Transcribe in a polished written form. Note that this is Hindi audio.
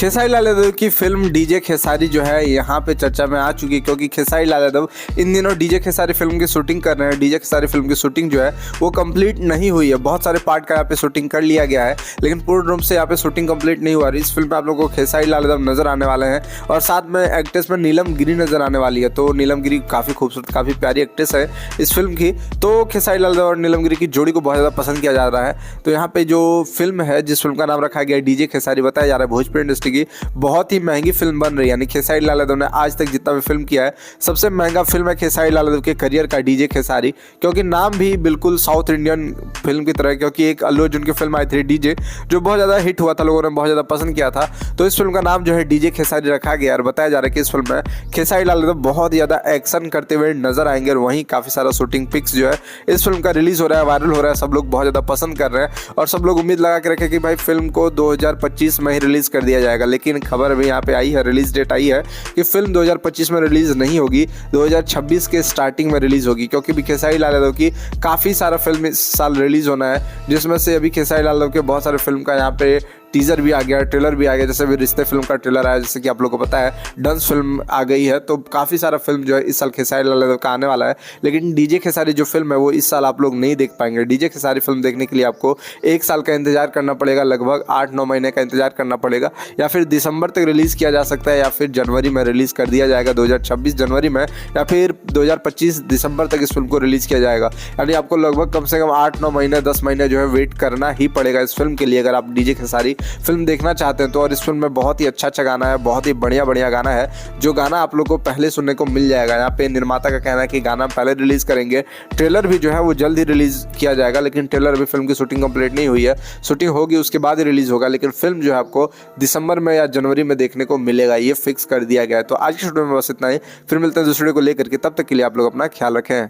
खेसारी लाल यादव की फिल्म डीजे खेसारी जो है यहाँ पे चर्चा में आ चुकी है, क्योंकि खेसारी लाल यादव इन दिनों डीजे खेसारी फिल्म की शूटिंग कर रहे हैं। डीजे खेसारी फिल्म की शूटिंग जो है वो कंप्लीट नहीं हुई है। बहुत सारे पार्ट का यहाँ पे शूटिंग कर लिया गया है, लेकिन पूर्ण रूप से यहाँ पे शूटिंग कंप्लीट नहीं हुआ। इस फिल्म में आप लोगों को खेसारी लाल यादव नजर आने वाले हैं और साथ में एक्ट्रेस में नीलम गिरी नजर आने वाली है। तो नीलम गिरी काफ़ी खूबसूरत, काफ़ी प्यारी एक्ट्रेस है इस फिल्म की। तो खेसारी लाल यादव और नीलम गिरी की जोड़ी को बहुत ज़्यादा पसंद किया जा रहा है। तो यहाँ पे जो फिल्म है, जिस फिल्म का नाम रखा गया है डीजे खेसारी, बताया जा रहा है भोजपुरी इंडस्ट्री की बहुत ही महंगी फिल्म बन रही है। यानी खेसारी लाल यादव ने आज तक जितना भी फिल्म किया है सबसे महंगा फिल्म है खेसारी लाल यादव के करियर का डीजे खेसारी, क्योंकि नाम भी बिल्कुल साउथ इंडियन फिल्म की तरह है। क्योंकि एक अल्लू अर्जुन की फिल्म आई थी डीजे, जो बहुत ज़्यादा हिट हुआ था, लोगों ने बहुत ज़्यादा पसंद किया था। तो इस फिल्म का नाम जो है डीजे खेसारी रखा गया और बताया जा रहा है कि इस फिल्म में खेसारी लाल यादव बहुत ज़्यादा एक्शन करते हुए नजर आएंगे और वहीं काफ़ी सारा शूटिंग पिक्स जो है इस फिल्म का रिलीज हो रहा है, वायरल हो रहा है, सब लोग बहुत ज़्यादा पसंद कर रहे हैं और सब लोग उम्मीद लगा के रखे कि भाई फिल्म को 2025 में ही रिलीज कर दिया जाएगा। लेकिन खबर अभी यहाँ पे आई है, रिलीज डेट आई है कि फिल्म 2025 में रिलीज नहीं होगी, 2026 के स्टार्टिंग में रिलीज होगी। क्योंकि भी खेसारी लाल यादव की काफ़ी सारा फिल्म इस साल रिलीज होना है, जिसमें से अभी खेसारी लाल यादव के बहुत सारे फिल्म का यहाँ पे टीजर भी आ गया, ट्रेलर भी आ गया। जैसे भी रिश्ते फिल्म का ट्रेलर आया, जैसे कि आप लोगों को पता है डंस फिल्म आ गई है। तो काफ़ी सारा फिल्म जो है इस साल खेसारी लाल यादव का आने वाला है। लेकिन डीजे खेसारी जो फिल्म है वो इस साल आप लोग नहीं देख पाएंगे। डीजे खेसारी फिल्म देखने के लिए आपको 1 साल का इंतजार करना पड़ेगा, लगभग 8-9 महीने का इंतजार करना पड़ेगा, या फिर दिसंबर तक रिलीज़ किया जा सकता है, या फिर जनवरी में रिलीज़ कर दिया जाएगा 2026 जनवरी में, या फिर 2025 दिसंबर तक इस फिल्म को रिलीज़ किया जाएगा। यानी आपको लगभग कम से कम 8-9 महीने 10 महीने जो है वेट करना ही पड़ेगा इस फिल्म के लिए, अगर आप डीजे खेसारी फिल्म देखना चाहते हैं तो। और इस फिल्म में बहुत ही अच्छा गाना है, बहुत ही बढ़िया गाना है, जो गाना आप लोग को पहले सुनने को मिल जाएगा। यहाँ पे निर्माता का कहना है कि गाना पहले रिलीज करेंगे, ट्रेलर भी जो है वो जल्द ही रिलीज किया जाएगा। लेकिन ट्रेलर अभी फिल्म की शूटिंग कंप्लीट नहीं हुई है, शूटिंग होगी उसके बाद ही रिलीज होगा। लेकिन फिल्म जो है आपको दिसंबर में या जनवरी में देखने को मिलेगा, ये फिक्स कर दिया गया है। तो आज की वीडियो में बस इतना ही, फिर मिलते हैं दूसरे को लेकर के। तब तक के लिए आप लोग अपना ख्याल रखें।